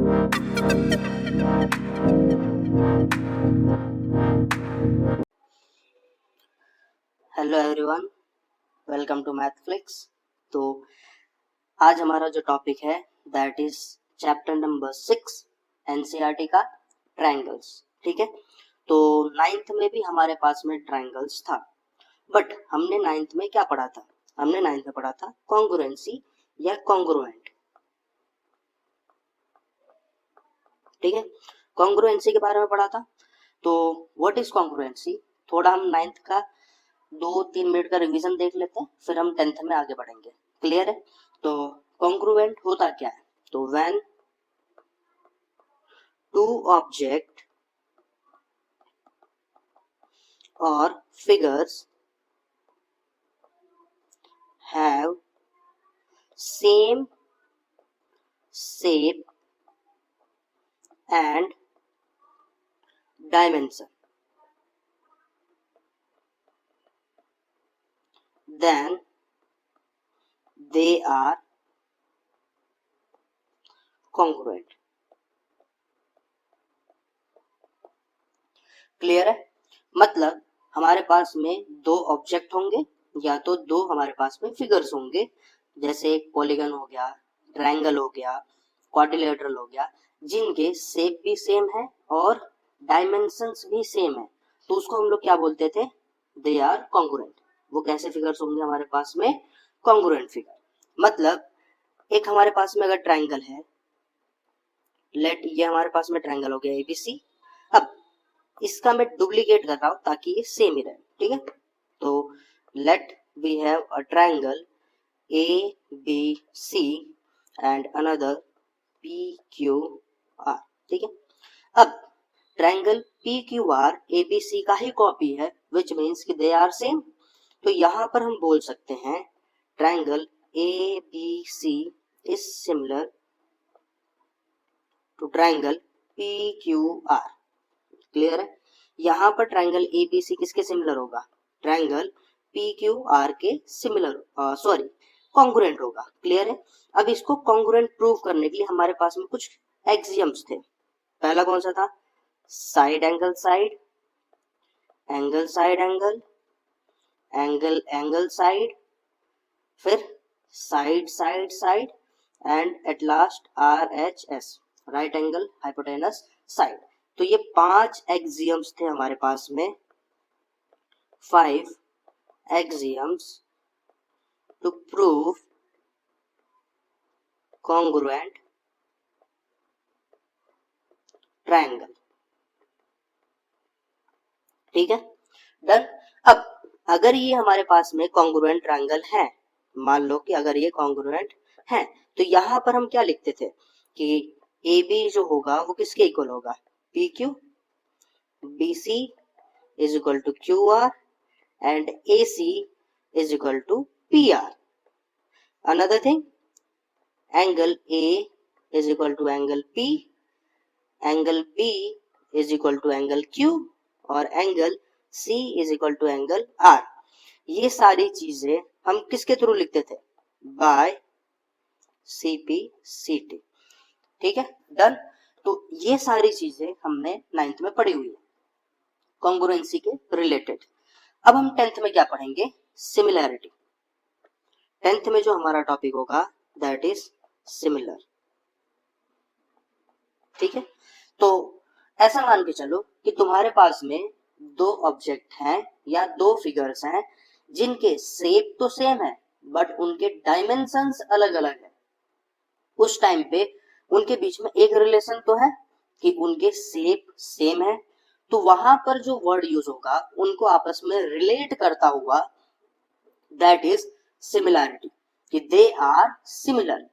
Hello everyone, welcome to Mathflix. तो आज हमारा जो टॉपिक है that is chapter number 6 NCERT का ट्रायंगल्स। ठीक है, तो नाइन्थ में भी हमारे पास में ट्रायंगल्स था, बट हमने नाइन्थ में क्या पढ़ा था? हमने नाइन्थ में पढ़ा था कॉन्ग्रुएंसी या कॉन्ग्रुएंट। ठीक है, कॉन्ग्रुएंसी के बारे में पढ़ा था। तो व्हाट इज कॉन्ग्रुएंसी, थोड़ा हम नाइन्थ का 2-3 मिनट का रिवीजन देख लेते हैं, फिर हम 10th में आगे बढ़ेंगे। क्लियर है? तो कॉन्ग्रुएंट होता क्या है? तो व्हेन टू ऑब्जेक्ट और figures have same shape and dimension, then they are congruent। Clear है? मतलब हमारे पास में दो ऑब्जेक्ट होंगे या तो दो हमारे पास में फिगर्स होंगे, जैसे एक पॉलीगन हो गया, ट्रायंगल हो गया, क्वाड्रिलेटरल हो गया, जिनके शेप भी सेम है और डायमेंशंस भी सेम है, तो उसको हम लोग क्या बोलते थे? They are congruent. वो कैसे फिगर्स होंगे हमारे पास में? Congruent figure. मतलब एक हमारे पास में अगर ट्रायंगल है, लेट ये हमारे पास में ट्रायंगल हो गया एबीसी। अब इसका मैं डुप्लीकेट कर रहा हूं ताकि ये सेम ही रहे। ठीक है, तो let we have a triangle A B C and another P Q R. ठीक है, अब triangle P Q R A B C का ही कॉपी है, विच मीन्स कि दे आर सेम। तो यहां पर हम बोल सकते हैं triangle A B C is similar to triangle P Q R. Clear है? यहाँ पर ट्रायंगल एबीसी किसके सिमिलर होगा? ट्रायंगल पी क्यू आर के सिमिलर, सॉरी कॉन्ग्रुएंट होगा। क्लियर है? अब इसको कॉन्ग्रुएंट प्रूव करने के लिए हमारे पास में कुछ एक्सियम्स थे। पहला कौन सा था? Side angle side, angle side angle, angle angle side, फिर side side side and at last RHS, right angle hypotenuse side. तो ये 5 एक्सियम्स थे हमारे पास में, 5 axioms to prove congruent triangle. ठीक है, डन। अब अगर ये हमारे पास में कॉन्ग्रुएंट ट्रायंगल है, मान लो कि अगर ये कॉन्ग्रुएंट है, तो यहां पर हम क्या लिखते थे कि ए बी जो होगा वो किसके इक्वल होगा? P Q. B C is equal to Q R and A C is equal to P R. Another thing, angle A is equal to angle P, angle B is equal to angle Q और angle C is equal to angle R. ये सारी चीजें हम किसके through लिखते थे? Bye CP सीटी। ठीक है, डन। तो ये सारी चीजें हमने 9th में पढ़ी हुई है कॉन्ग्रुएंसी के रिलेटेड। अब हम 10th में क्या पढ़ेंगे? सिमिलैरिटी। 10th में जो हमारा टॉपिक होगा दैट इज सिमिलर। ठीक है, तो ऐसा मान के चलो कि तुम्हारे पास में दो ऑब्जेक्ट हैं या दो फिगर्स हैं जिनके शेप तो सेम है बट उनके डायमेंशंस अलग अलग है। उस टाइम पे उनके बीच में एक रिलेशन तो है कि उनके शेप सेम है, तो वहां पर जो वर्ड यूज होगा उनको आपस में रिलेट करता हुआ दैट इज सिमिलैरिटी, कि दे आर सिमिलर।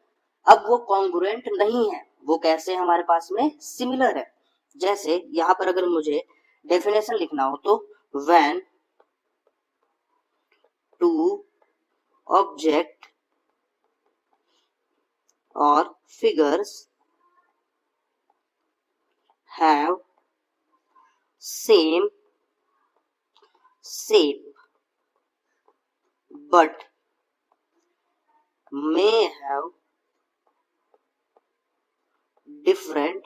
अब वो कॉन्ग्रुएंट नहीं है, वो कैसे हमारे पास में सिमिलर है? जैसे यहां पर अगर मुझे डेफिनेशन लिखना हो तो व्हेन टू ऑब्जेक्ट और figures have same shape but may have different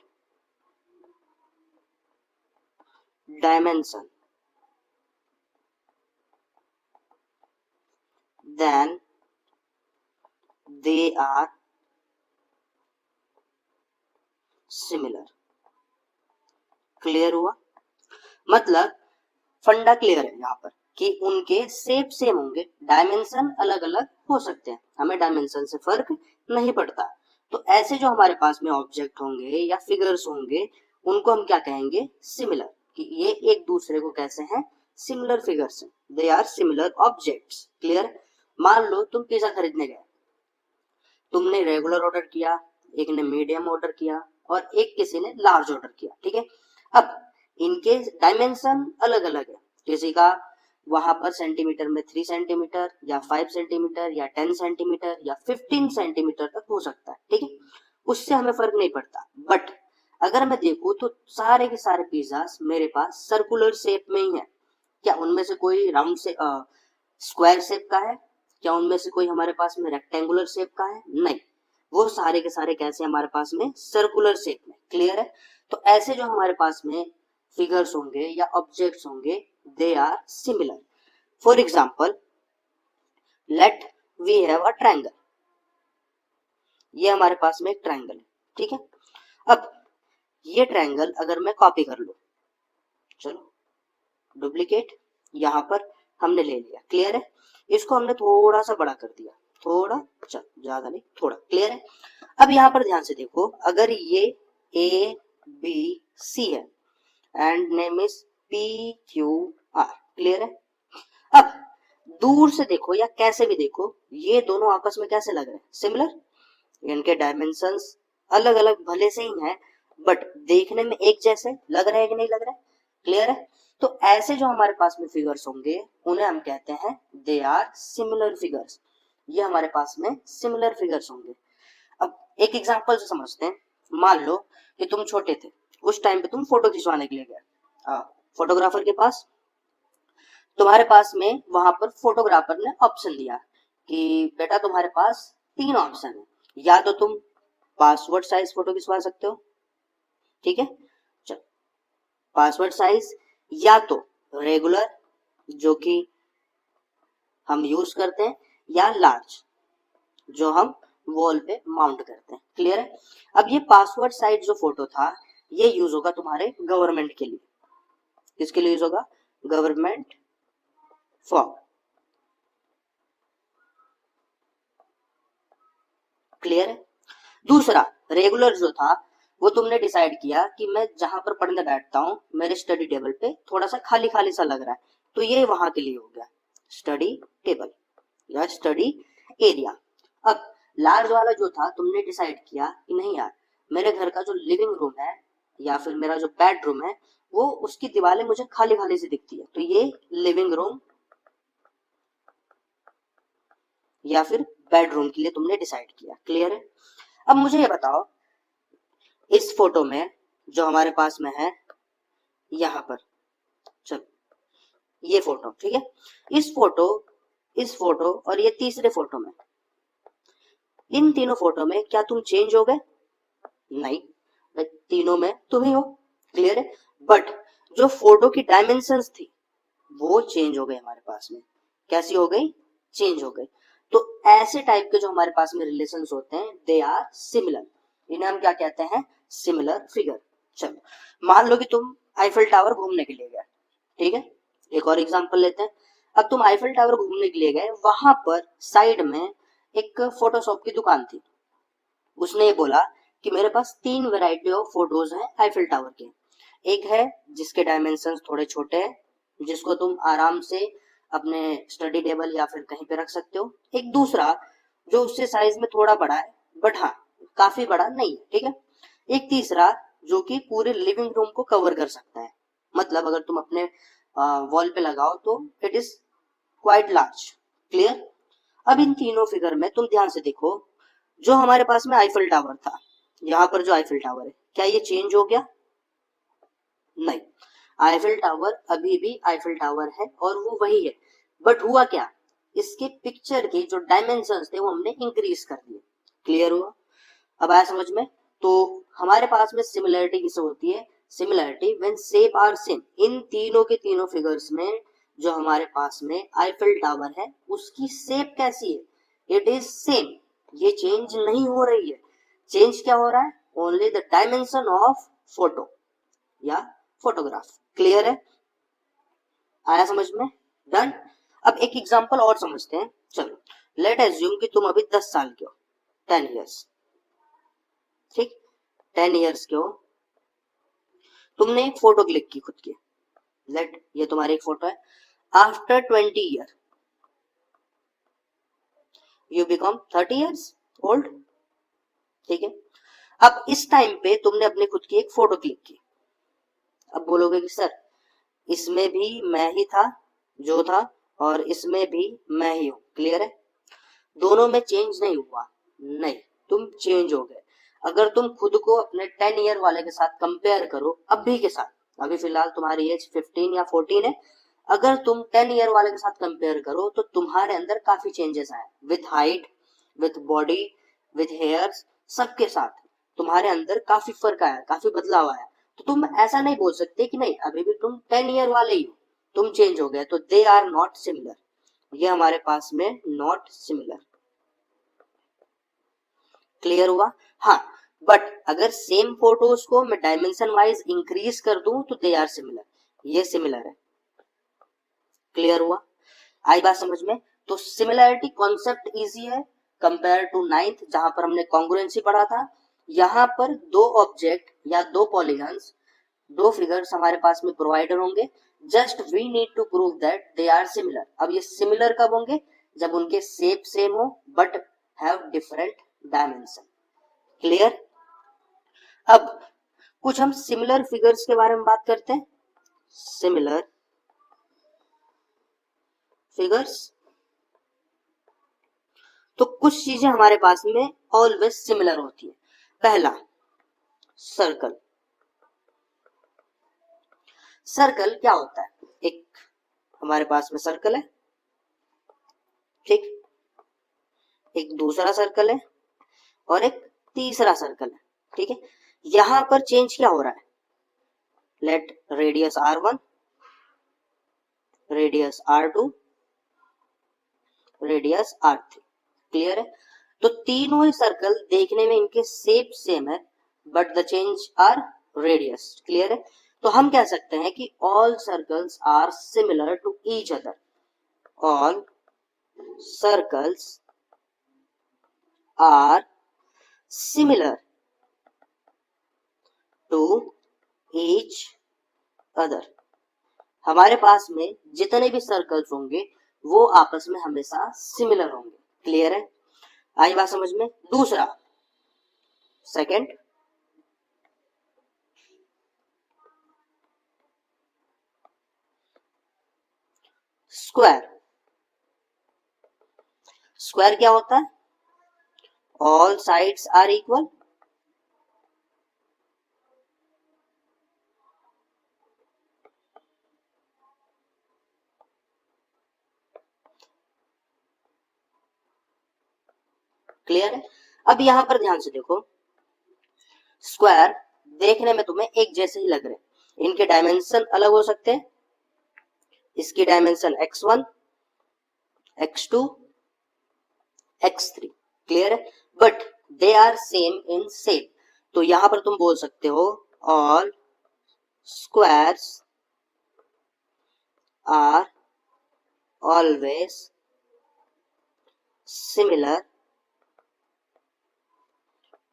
dimension, then they are similar. Clear हुआ? मतलब फंडा क्लियर है यहाँ पर कि उनके शेप सेम होंगे, डायमेंशन अलग अलग हो सकते हैं, हमें डायमेंशन से फर्क नहीं पड़ता। तो ऐसे जो हमारे पास में ऑब्जेक्ट होंगे या फिगर्स होंगे उनको हम क्या कहेंगे? सिमिलर, कि ये एक दूसरे को कैसे हैं? सिमिलर फिगर्स हैं, they are similar objects. Clear? मान लो तुम पिज्जा खरीदने गए, तुमने रेगुलर ऑर्डर किया, एक ने मीडियम ऑर्डर किया और एक किसी ने लार्ज ऑर्डर किया, ठीक है। अब इनके डायमेंशन अलग अलग है, किसी का वहां पर सेंटीमीटर में 3 सेंटीमीटर या 5 सेंटीमीटर या 10 सेंटीमीटर या 15 सेंटीमीटर तक हो सकता है, ठीक है, उससे हमें फर्क नहीं पड़ता। बट अगर मैं देखूं तो सारे के सारे पिज्जास मेरे पास सर्कुलर शेप में ही है। क्या उनमें से कोई राउंड से स्क्वायर शेप का है? क्या उनमें से कोई हमारे पास में रेक्टेंगुलर शेप का है? नहीं, वो सारे के सारे कैसे हमारे पास में? सर्कुलर शेप में। क्लियर है? तो ऐसे जो हमारे पास में फिगर्स होंगे या ऑब्जेक्ट्स होंगे, they are similar. For example, let we have a triangle. ये हमारे पास में एक ट्रायंगल है, ठीक है। अब ये ट्रायंगल अगर मैं कॉपी कर लूं, चलो डुप्लीकेट यहां पर हमने ले लिया। क्लियर है? इसको हमने थोड़ा सा बड़ा कर दिया, थोड़ा, चल ज्यादा नहीं, थोड़ा। क्लियर है? अब यहाँ पर ध्यान से देखो, अगर ये ए बी सी है and name is P Q R. Clear है? अब दूर से देखो या कैसे भी देखो, ये दोनों आपस में कैसे लग रहे हैं? सिमिलर। इनके डायमेंशंस अलग अलग भले से ही हैं, बट देखने में एक जैसे लग रहे हैं कि नहीं लग रहा है? क्लियर है? तो ऐसे जो हमारे पास में फिगर्स होंगे उन्हें हम कहते हैं दे आर सिमिलर फिगर्स। ये हमारे पास में सिमिलर फिगर्स होंगे। अब एक एग्जांपल से समझते हैं। मान लो कि तुम छोटे थे, उस टाइम पे तुम फोटो खिंचवाने के लिए गए फोटोग्राफर के पास। तुम्हारे पास में वहां पर फोटोग्राफर ने ऑप्शन दिया कि बेटा तुम्हारे पास 3 ऑप्शन है, या तो तुम पासपोर्ट साइज फोटो खिंचवा सकते हो, ठीक है, चलो पासपोर्ट साइज, या तो रेगुलर जो कि हम यूज करते हैं, या लार्ज जो हम वॉल पे माउंट करते हैं। क्लियर है? अब ये पासवर्ड साइज जो फोटो था ये यूज होगा तुम्हारे गवर्नमेंट के लिए। किसके लिए यूज होगा? Government form. क्लियर है? दूसरा रेगुलर जो था वो तुमने डिसाइड किया कि मैं जहां पर पढ़ने बैठता हूं मेरे स्टडी टेबल पे थोड़ा सा खाली खाली सा लग रहा है, तो ये वहां के लिए हो गया स्टडी टेबल या स्टडी एरिया। अब लार्ज वाला जो था तुमने डिसाइड किया कि नहीं यार, मेरे घर का जो लिविंग रूम है या फिर मेरा जो बेडरूम है वो उसकी दीवारें मुझे खाली खाली सी दिखती है, तो ये लिविंग रूम या फिर बेडरूम के लिए तुमने डिसाइड किया। क्लियर है? अब मुझे ये बताओ, इस फोटो में जो हमारे पास में है यहां पर, चल ये फोटो, ठीक है, इस फोटो और ये तीसरे फोटो में, इन तीनों फोटो में क्या तुम चेंज हो गए? नहीं, तीनों में तुम ही हो। क्लियर है? बट जो फोटो की डायमेंशंस थी वो चेंज हो गई हमारे पास में। कैसी हो गई? चेंज हो गई। तो ऐसे टाइप के जो हमारे पास में रिलेशंस होते हैं दे आर सिमिलर, इन्हें हम क्या कहते हैं? Similar figure. चलो मान लो कि तुम आईफिल टावर घूमने के लिए गए, ठीक है, एक और एग्जांपल लेते हैं। अब तुम आईफिल टावर घूमने के लिए गए, वहां पर साइड में एक फोटोशॉप की दुकान थी। उसने ये बोला कि मेरे पास 3 वैरायटी ऑफ फोटोज हैं आईफिल टावर के। एक है जिसके डायमेंशंस थोड़े छोटे हैं, जिसको तुम आराम से अपने स्टडी टेबल या फिर कहीं पे रख सकते हो। एक दूसरा जो उससे साइज में थोड़ा बड़ा है, बट हाँ काफी बड़ा नहीं है, ठीक है। एक तीसरा जो कि पूरे लिविंग रूम को कवर कर सकता है, मतलब अगर तुम अपने वॉल पे लगाओ तो it is quite large. Clear? अब इन तीनों फिगर में तुम ध्यान से देखो, जो हमारे पास में आईफिल टावर था, यहाँ पर जो आईफिल टावर है, क्या ये चेंज हो गया? नहीं, आईफिल टावर अभी भी आईफिल टावर है और वो वही है, बट हुआ क्या, इसके पिक्चर के जो डायमेंशंस थे वो हमने इंक्रीज कर दिए। क्लियर हुआ? अब आया समझ में? तो हमारे पास में सिमिलरिटी किससे होती है? Similarity when shape are same. इन तीनों के तीनों फिगर्स में जो हमारे पास में आईफिल टावर है उसकी शेप कैसी है? इट इज सेम, ये चेंज नहीं हो रही है। चेंज क्या हो रहा है? Only the dimension of photo या फोटोग्राफ। क्लियर है? आया समझ में? डन। अब एक एग्जांपल और समझते हैं। चलो लेट एज्यूम कि तुम अभी 10 साल के हो, 10 इयर्स, ठीक, 10 इयर्स के हो। तुमने एक फोटो क्लिक की खुद की, लेट ये तुम्हारी एक फोटो है। After 20 year you become 30 years old, ठीक है। अब इस टाइम पे तुमने अपनी खुद की एक फोटो क्लिक की। अब बोलोगे कि सर इसमें भी मैं ही था जो था और इसमें भी मैं ही हूं। क्लियर है? दोनों में चेंज नहीं हुआ, नहीं, तुम चेंज हो गए। अगर तुम खुद को अपने 10 ईयर वाले के साथ कंपेयर करो अभी के साथ, अभी फिलहाल तुम्हारी एज 15 या 14 है, अगर तुम 10 ईयर वाले के साथ कंपेयर करो तो तुम्हारे अंदर काफी चेंजेस आए, with height, with body, with hairs, सबके साथ तुम्हारे अंदर काफी फर्क आया, काफी बदलाव आया। तो तुम ऐसा नहीं बोल सकते कि नहीं अभी भी तुम 10 ईयर वाले ही हो, तुम चेंज हो गए। तो दे आर नॉट सिमिलर, ये हमारे पास में नॉट सिमिलर। क्लियर हुआ? हाँ, बट अगर सेम फोटोज को मैं डायमेंशन वाइज इंक्रीज कर दूं तो दे आर सिमिलर, ये सिमिलर है। क्लियर हुआ? आई बात समझ में? तो सिमिलैरिटी कॉन्सेप्ट इजी है कंपेयर टू 9th जहां पर हमने कॉन्ग्रुएंसी पढ़ा था। यहां पर दो ऑब्जेक्ट या दो पॉलीगन्स, दो फिगर्स हमारे पास में प्रोवाइडर होंगे, just we need to prove that they are similar. अब ये सिमिलर कब होंगे? जब उनके शेप सेम हो but have different dimension. Clear? अब कुछ हम सिमिलर फिगर्स के बारे में बात करते हैं। सिमिलर फिगर्स, तो कुछ चीजें हमारे पास में ऑलवेज सिमिलर होती है। पहला, सर्कल। सर्कल क्या होता है? एक हमारे पास में सर्कल है, ठीक, एक दूसरा सर्कल है और एक तीसरा सर्कल है, ठीक है। यहां पर चेंज क्या हो रहा है? Let radius R1, radius R2, radius R3। Clear है? तो तीनों ही सर्कल देखने में इनके शेप सेम है but the change are radius. Clear है? तो हम कह सकते हैं कि all circles are similar to each other, all circles are similar to each other. हमारे पास में जितने भी सर्कल्स होंगे वो आपस में हमेशा सिमिलर होंगे। क्लियर है? आई बात समझ में? दूसरा, सेकंड, स्क्वायर। स्क्वायर क्या होता है? All sides are equal, clear है? अब यहां पर ध्यान से देखो, स्क्वायर देखने में तुम्हें एक जैसे ही लग रहे हैं, इनके डायमेंशन अलग हो सकते हैं। इसकी dimension x1, x2, x3। Clear है? But they are same in shape. तो यहां पर तुम बोल सकते हो all squares are always similar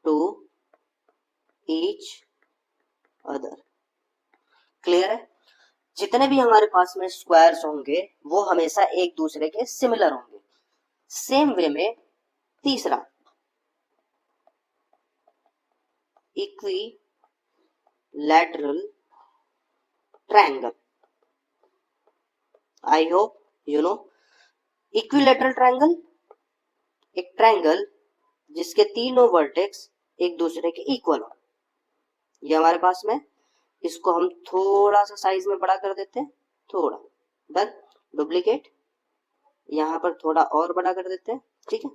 to each other. Clear है? जितने भी हमारे पास में स्क्वायर्स होंगे वो हमेशा एक दूसरे के सिमिलर होंगे। सेम वे में तीसरा, equilateral triangle. I hope you know equilateral triangle, एक ट्रायंगल जिसके तीनों वर्टेक्स एक दूसरे के इक्वल हो। ये हमारे पास में, इसको हम थोड़ा सा साइज में बड़ा कर देते हैं, थोड़ा, डन, डुप्लीकेट, यहां पर थोड़ा और बड़ा कर देते हैं, ठीक है।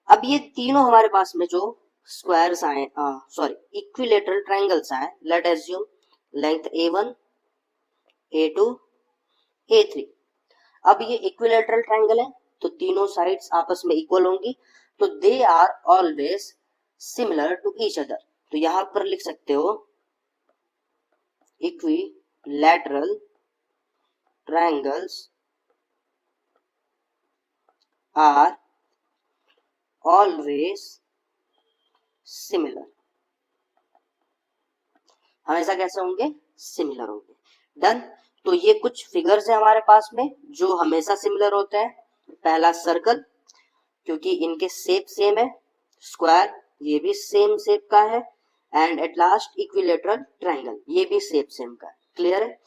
अब ये तीनों हमारे पास में जो स्क्वायर्स आए, सॉरी इक्विलेटरल ट्रायंगल्स आए, late assume length A1, A2, A3। अब ये इक्विलेटरल ट्रायंगल है तो तीनों साइड्स आपस में इक्वल होंगी, तो they are always similar to each other. तो यहां पर लिख सकते हो equilateral triangles are always similar. हमेशा कैसे होंगे? सिमिलर होंगे। डन। तो ये कुछ फिगर्स है हमारे पास में जो हमेशा सिमिलर होते हैं। पहला सर्कल, क्योंकि इनके शेप सेम है। स्क्वायर, ये भी सेम शेप का है। And at last equilateral triangle, ये भी शेप सेम का है। क्लियर है?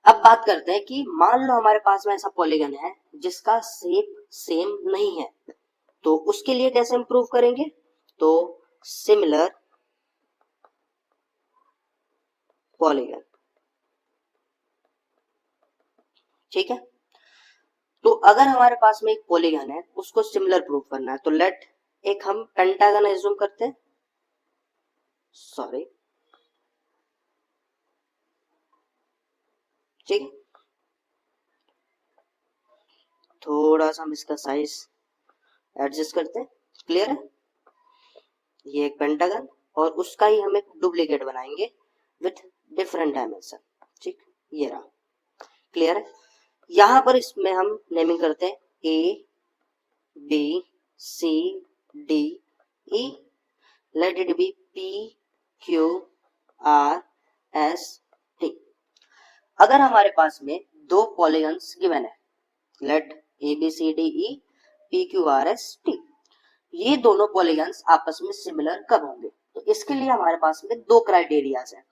अब बात करते हैं कि मान लो हमारे पास में ऐसा पॉलीगन है जिसका शेप सेम नहीं है, तो उसके लिए कैसे इंप्रूव करेंगे? तो सिमिलर पॉलीगन, ठीक है। तो अगर हमारे पास में एक पॉलीगन है, उसको सिमिलर प्रूव करना है, तो लेट एक हम पेंटागन एज्यूम करते हैं। सॉरी, ठीक है, थोड़ा सा हम इसका साइज एडजस्ट करते हैं। क्लियर है? ये एक पेंटागन और उसका ही हम एक डुप्लीकेट बनाएंगे विथ डिफरेंट डायमेंशन। ठीक, ये रहा। क्लियर है? यहां पर इसमें हम नेमिंग करते हैं A, B, C, D, E। Late it B P, Q, R, S, T। अगर हमारे पास में दो पॉलीगन्स गिवन है, late A, B, C, D, E, P, Q, R, S, T। ये दोनों पॉलीगन्स आपस में सिमिलर कब होंगे? तो इसके लिए हमारे पास में दो क्राइटेरियाज हैं।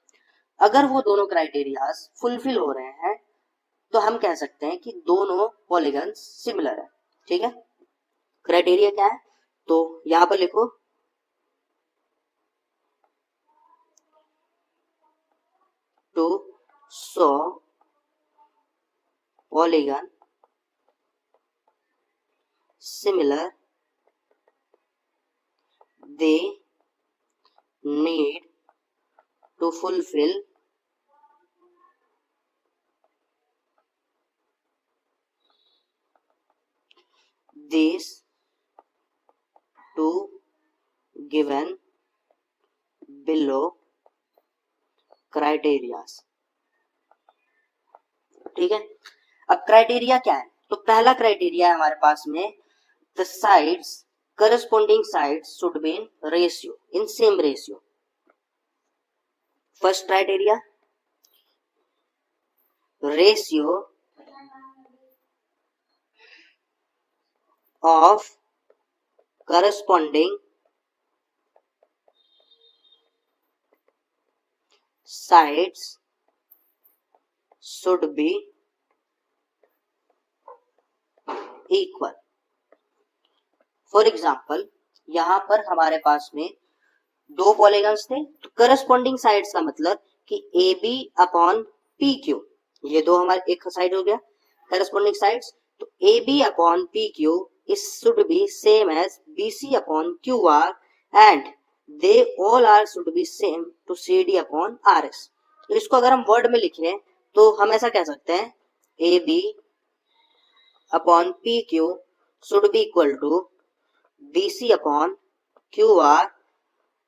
अगर वो दोनों क्राइटेरियाज फुलफिल हो रहे हैं तो हम कह सकते हैं कि दोनों पॉलीगन्स सिमिलर है। ठीक है? क्राइटेरिया क्या है? तो यहां पर लिखो to show polygon similar they need to fulfill these two given below criteria। ठीक है? अब क्राइटेरिया क्या है? तो पहला क्राइटेरिया है हमारे पास में the sides corresponding sides should be in ratio, in same ratio। first criteria, ratio of corresponding sides should be equal। For example, यहां पर हमारे पास में दो पॉलीगन्स थे, तो करस्पॉन्डिंग साइड्स का मतलब कि A B upon P Q, ये दो हमारे एक साइड हो गया करस्पॉन्डिंग साइड्स। तो A B upon P Q is should be same as B C upon Q R and they all are should be same to C D upon R S. तो इसको अगर हम word में लिखें तो हम ऐसा कह सकते हैं A B upon P Q should be equal to BC upon QR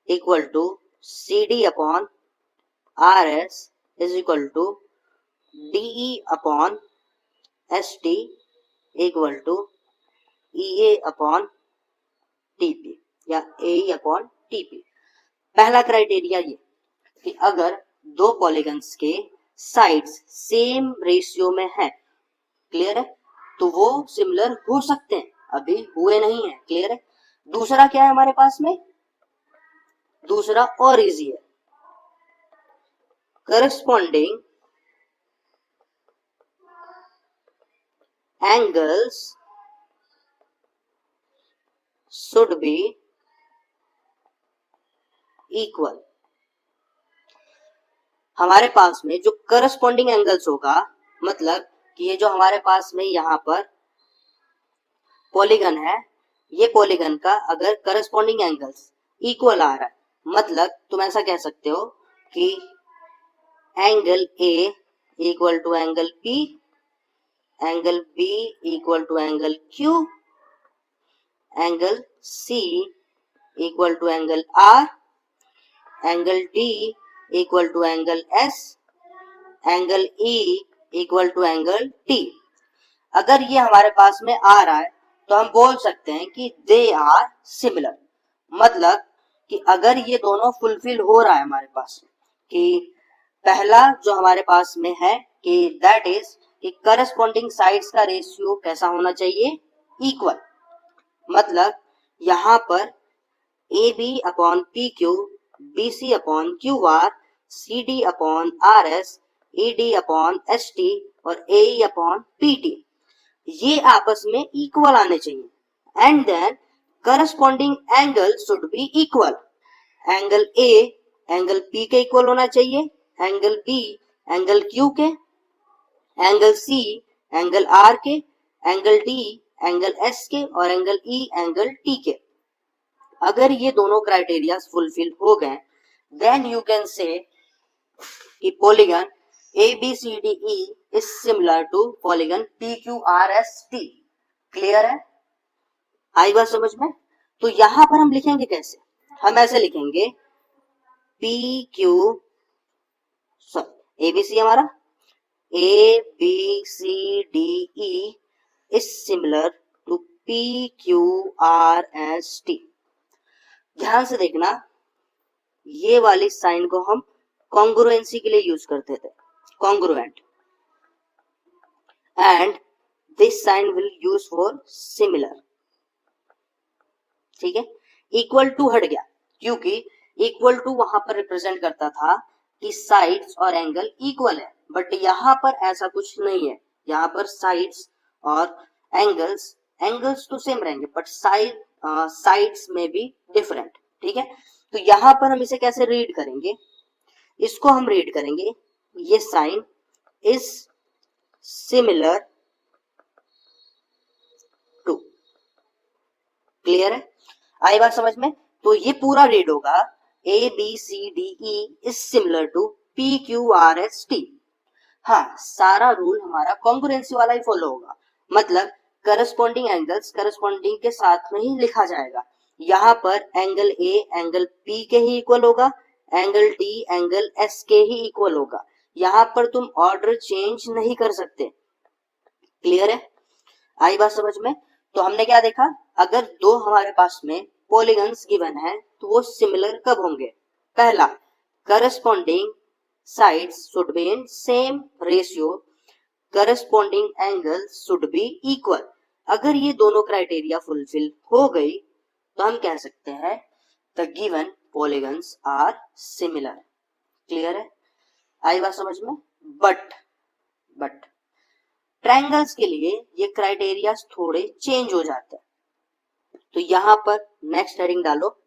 equal to CD upon RS is equal to DE upon ST equal to EA upon TP या AE अपॉन TP। पहला criteria ये कि अगर दो polygons के sides same ratio में है, clear है, तो वो सिमिलर हो सकते हैं, अभी हुए नहीं है। क्लियर है? दूसरा क्या है हमारे पास में? दूसरा और इजी है, corresponding angles should be equal. हमारे पास में जो करस्पॉन्डिंग एंगल्स होगा, मतलब कि ये जो हमारे पास में यहां पर पॉलीगन है, ये पॉलीगन का अगर करस्पॉन्डिंग एंगल्स इक्वल आ रहा है, मतलब तुम ऐसा कह सकते हो कि angle A equal to angle P, angle B equal to angle Q, angle C equal to angle R, angle D equal to angle S, angle E equal to angle T. अगर ये हमारे पास में आ रहा है तो हम बोल सकते हैं कि दे आर सिमिलर, मतलब कि अगर ये दोनों फुलफिल हो रहा है हमारे पास, कि पहला जो हमारे पास में है कि दैट इज कि करस्पॉन्डिंग साइड्स का रेशियो कैसा होना चाहिए, इक्वल, मतलब यहाँ पर A B upon P Q, B C upon Q R, C D upon R S, E D upon S T और A E upon P T, ये आपस में इक्वल आने चाहिए। And then corresponding angle should be equal, angle A angle P के equal होना चाहिए, angle B angle Q के, एंगल सी एंगल आर के, एंगल डी एंगल एस के और एंगल ई एंगल टी के। अगर ये दोनों क्राइटेरिया फुलफिल हो गए देन यू कैन से कि polygon ABCDE is similar to polygon PQRST। Clear है, आई बात समझ में? तो यहां पर हम लिखेंगे कैसे, हम ऐसे लिखेंगे PQ ABC हमारा ABCDE is similar to PQRST। ध्यान से देखना, ये वाली साइन को हम कॉन्ग्रुएंसी के लिए यूज करते थे, congruent, and this sign will use for similar। ठीक है, इक्वल टू हट गया क्योंकि इक्वल टू वहां पर रिप्रेजेंट करता था कि साइड्स और एंगल इक्वल है, बट यहां पर ऐसा कुछ नहीं है, यहां पर साइड्स और एंगल्स तो सेम रहेंगे बट साइड्स में भी डिफरेंट। ठीक है, तो यहां पर हम इसे कैसे रीड करेंगे, इसको हम रीड करेंगे ये sign is similar to. Clear है, आई बात समझ में? तो ये पूरा रीड होगा ABCDE is similar to PQRST। हाँ, सारा रूल हमारा कॉन्ग्रुएंसी वाला ही फॉलो होगा, मतलब करस्पॉन्डिंग एंगल्स करस्पॉन्डिंग के साथ में ही लिखा जाएगा। यहाँ पर एंगल A एंगल P के ही इक्वल होगा, एंगल D एंगल S के ही इक्वल होगा, यहाँ पर तुम ऑर्डर चेंज नहीं कर सकते। क्लियर है, आई बात समझ में? तो हमने क्या देखा, अगर दो हमारे पास में पॉलीगन्स गिवन है तो वो सिमिलर कब होंगे, पहला corresponding sides should be in same ratio, corresponding angles should be equal. अगर ये दोनों क्राइटेरिया फुलफिल हो गई तो हम कह सकते हैं the given polygons are similar. Clear है, आई बात समझ में? बट ट्रायंगल्स के लिए ये क्राइटेरिया थोड़े चेंज हो जाते हैं, तो यहां पर नेक्स्ट हेडिंग डालो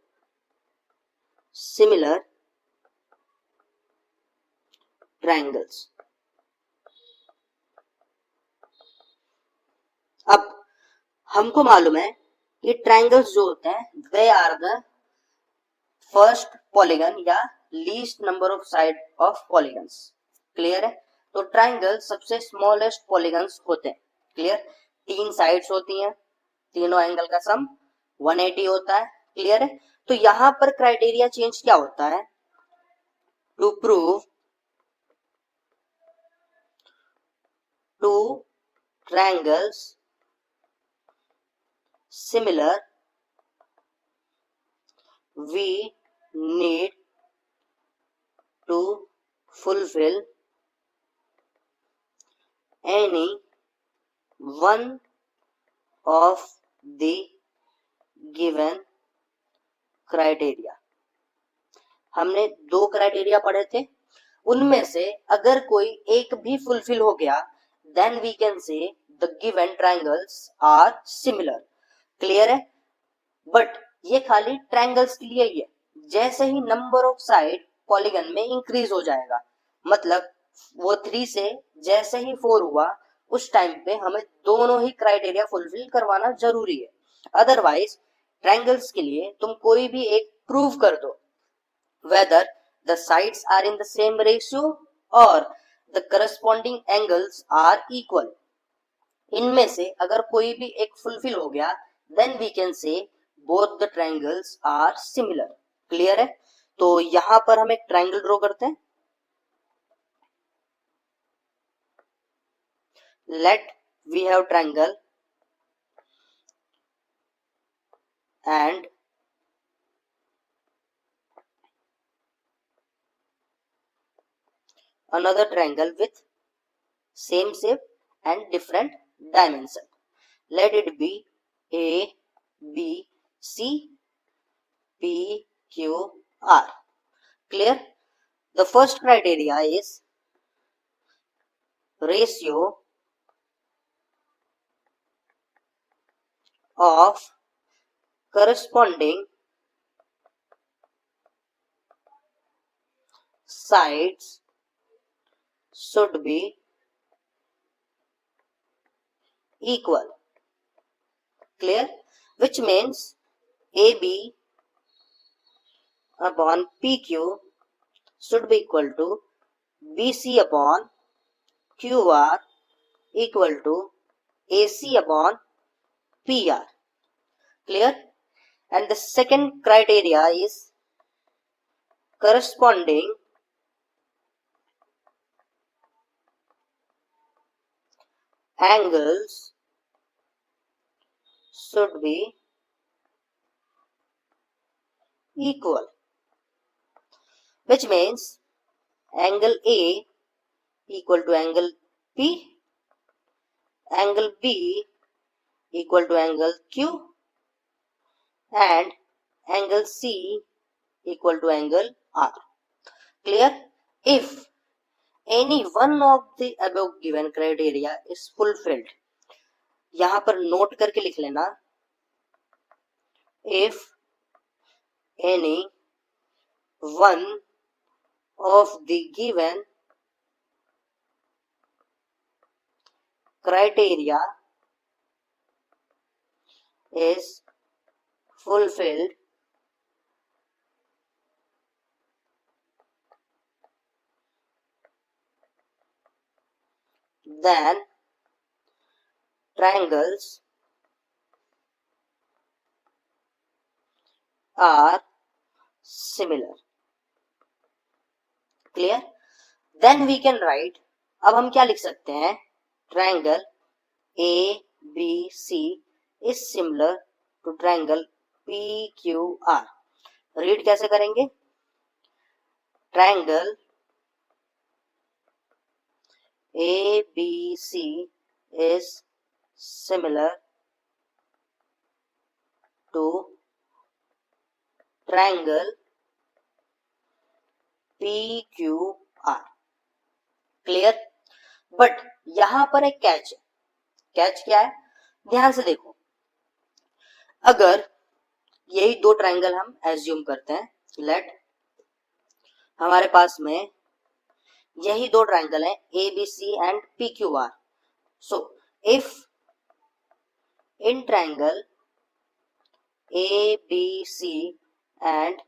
सिमिलर ट्रायंगल्स। अब हमको मालूम है कि ट्रायंगल्स जो होते हैं they are the first polygon या least number of side of polygons. Clear है, तो ट्रायंगल सबसे स्मॉलेस्ट पॉलीगन्स होते हैं। क्लियर, 3 साइड्स होती हैं, तीनों एंगल का सम 180 होता है। क्लियर है, तो यहां पर क्राइटेरिया चेंज क्या होता है, to prove 2 triangles similar we need to fulfill any one of the given criteria। हमने 2 क्राइटेरिया पढ़े थे, उनमें से अगर कोई एक भी फुलफिल हो गया then we can say the given triangles are similar। Clear है, बट ये खाली ट्रायंगल्स के लिए ही है। जैसे ही नंबर ऑफ साइड पॉलीगन में इंक्रीज हो जाएगा, मतलब वो 3 से जैसे ही 4 हुआ उस टाइम पे हमें दोनों ही क्राइटेरिया फुलफिल करवाना जरूरी है। अदरवाइज ट्रायंगल्स के लिए तुम कोई भी एक प्रूव कर दो whether the sides are in the same ratio or the corresponding angles are equal. इनमें से अगर कोई भी एक फुलफिल हो गया then we can say both the triangles are similar. Clear है? तो यहां पर हम एक ट्रायंगल ड्रॉ करते हैं. Let we have triangle and another triangle with same shape and different dimension. Let it be A, B, C, P, Q, R. Clear? The first criteria is ratio of corresponding sides should be equal. Clear? Which means AB upon PQ should be equal to BC upon QR equal to AC upon PR. Clear? And the second criteria is corresponding angles should be equal, which means angle A equal to angle P, angle B equal to angle Q, and angle C equal to angle R. Clear? If any one of the above given criteria is fulfilled, यहां पर note करके लिख लेना, if any one of the given criteria is fulfilled, then triangles are similar. Clear? Then we can write, अब हम क्या लिख सकते हैं, triangle ABC is similar to triangle PQR. Read कैसे करेंगे, triangle ABC is similar to triangle PQR. Clear? But यहां पर एक कैच है. कैच क्या है, ध्यान से देखो. अगर यही दो ट्रायंगल हम एज्यूम करते हैं, लेट हमारे पास में यही दो ट्रायंगल हैं ABC and PQR. So if in triangle ABC and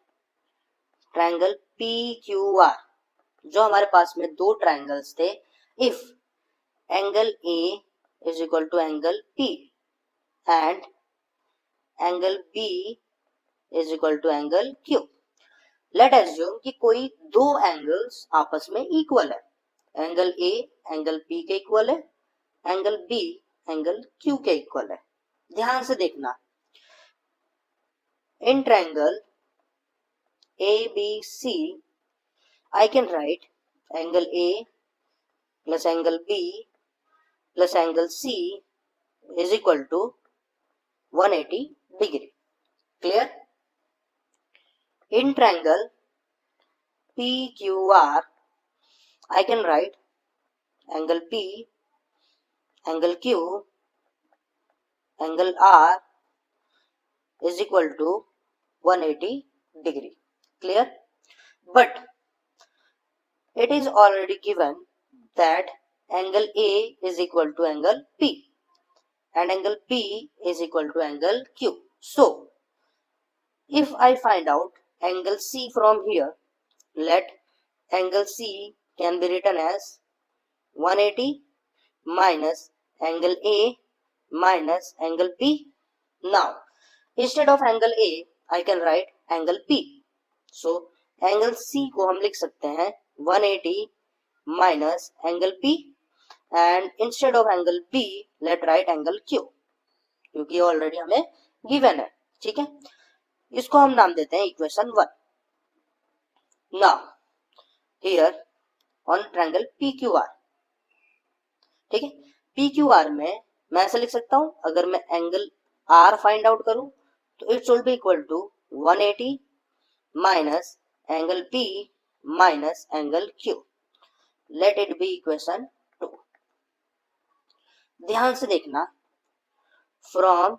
triangle PQR, जो हमारे पास में दो ट्रायंगल्स थे, if angle A is equal to angle P and angle B is equal to angle Q, let assume कि कोई दो एंगल्स आपस में इक्वल है. एंगल A एंगल P के इक्वल है, एंगल B एंगल Q के इक्वल है. ध्यान से देखना, in triangle ABC I can write angle A plus angle B plus angle C is equal to 180 degree. Clear? In triangle PQR I can write angle P, angle Q, angle R is equal to 180 degree. Clear? But it is already given that angle A is equal to angle P and angle P is equal to angle Q. So, if I find out angle C from here, let angle C can be written as 180 minus angle A minus angle P. Now, instead of angle A, I can write angle P. So, angle C को हम लिख सकते हैं 180 minus angle P, and instead of angle P, let write angle Q, क्योंकि already हमें given है. ठीक है, इसको हम नाम देते हैं equation 1. Now here on triangle PQR, ठीक है, PQR में मैं ऐसे लिख सकता हूं, अगर मैं एंगल R फाइंड आउट करूं तो it should be equal to 180 minus angle P minus angle Q. Let it be equation 2. ध्यान से देखना, फ्रॉम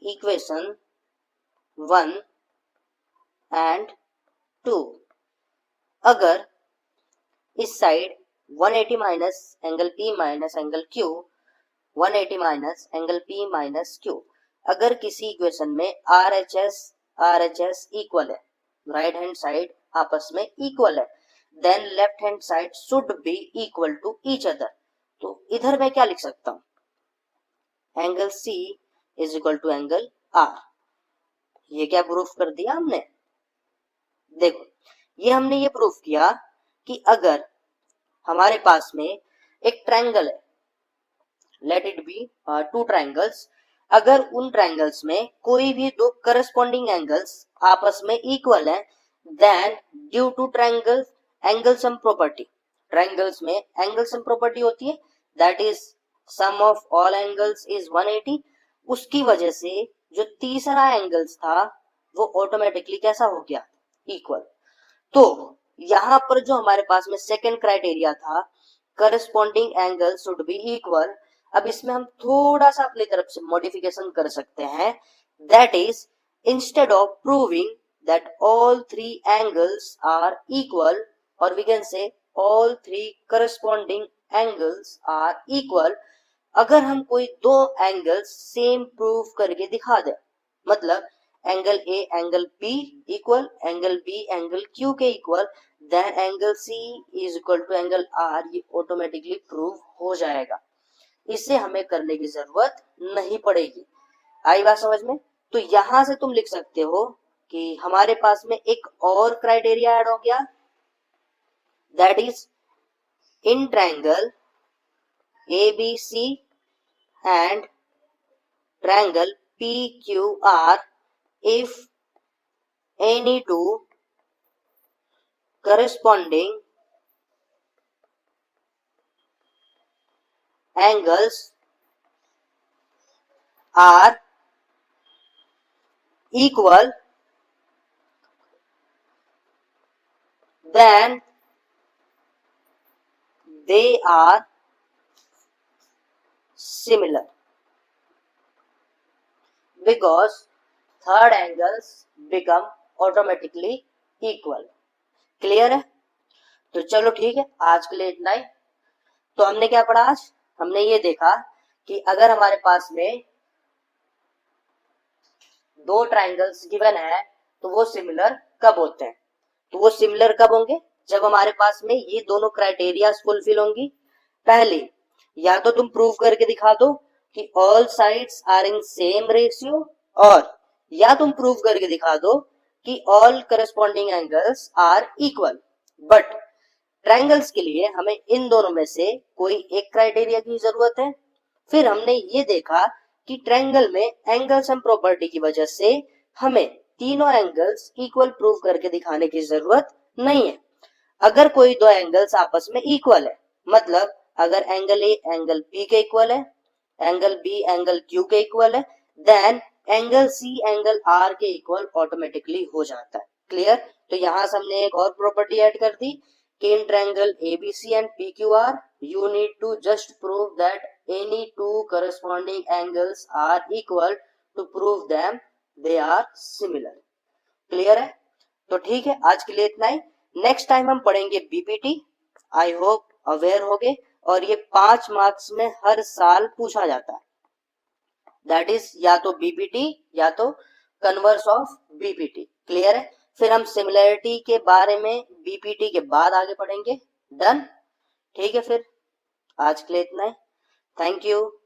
इक्वेशन 1 एंड 2, अगर इस side 180 minus angle P minus angle Q, 180 minus angle P minus Q, अगर किसी equation में RHS equal है, right hand side आपस में इक्वल है, then left hand side should be equal to each other. तो इधर मैं क्या लिख सकता हूं, angle C is equal to angle R. ये क्या प्रूफ कर दिया हमने, देखो ये हमने ये प्रूफ किया कि अगर हमारे पास में एक ट्रायंगल है, लेट इट बी 2 ट्रायंगल्स, अगर उन ट्रायंगल्स में कोई भी 2 करस्पॉन्डिंग एंगल्स आपस में इक्वल है, then due to triangle angle sum property, triangles में एंगल सम प्रॉपर्टी होती है, that is sum of all angles is 180. उसकी वजह से जो तीसरा एंगल्स था वो ऑटोमेटिकली कैसा हो गया, इक्वल. तो यहां पर जो हमारे पास में सेकंड क्राइटेरिया था, corresponding angle should be equal, अब इसमें हम थोड़ा सा अपनी तरफ से मॉडिफिकेशन कर सकते हैं, that is instead of proving that all 3 angles are equal, और we can say all 3 corresponding angles are equal, अगर हम कोई 2 एंगल्स सेम प्रूव करके दिखा दे, मतलब angle A angle P equal, angle B angle Q के equal, then angle C is equal to angle R, ये ऑटोमेटिकली प्रूव हो जाएगा. इसे हमें करने की जरूरत नहीं पड़ेगी. आई बात समझ में? तो यहां से तुम लिख सकते हो कि हमारे पास में एक और क्राइटेरिया ऐड हो गया, that is in triangle ABC and triangle PQR, if any 2 corresponding angles are equal, then they are similar, because third angles become automatically equal. Clear है? तो चलो ठीक है, आज के लिए इतना ही. तो हमने क्या पढ़ा आज, हमने ये देखा कि अगर हमारे पास में 2 ट्रायंगल्स गिवन है तो वो सिमिलर कब होते हैं. तो वो सिमिलर कब होंगे, जब हमारे पास में ये दोनों क्राइटेरिया फुलफिल होंगी. पहले या तो तुम प्रूव करके दिखा दो कि all sides are in same ratio, और या तुम प्रूव करके दिखा दो कि all corresponding angles are equal. But triangles के लिए हमें इन दोनों में से कोई एक क्राइटेरिया की जरूरत है. फिर हमने ये देखा कि ट्रायंगल में एंगल सम प्रॉपर्टी की वजह से हमें तीनों एंगल्स इक्वल प्रूव करके दिखाने की जरूरत नहीं है. अगर कोई 2 एंगल्स आपस में इक्वल है, मतलब अगर एंगल A एंगल P के इक्वल है, एंगल B एंगल Q के इक्वल है, then angle C angle R के इक्वल ऑटोमेटिकली हो जाता है. क्लियर? तो यहां से हमने एक और प्रॉपर्टी ऐड कर दी कि इन triangle ABC and PQR you need to just prove that any 2 corresponding angles are equal, to prove them they are similar. Clear है? तो ठीक है, आज के लिए इतना ही. नेक्स्ट टाइम हम पढ़ेंगे BPT. आई होप अवेयर होगे, और ये 5 मार्क्स में हर साल पूछा जाता है. दैट इज या तो BPT या तो कन्वर्स ऑफ बीपीटी। क्लियर है? फिर हम सिमिलरिटी के बारे में बीपीटी के बाद आगे पढ़ेंगे। डन? ठीक है, फिर आज के लिए इतना ही। Thank you.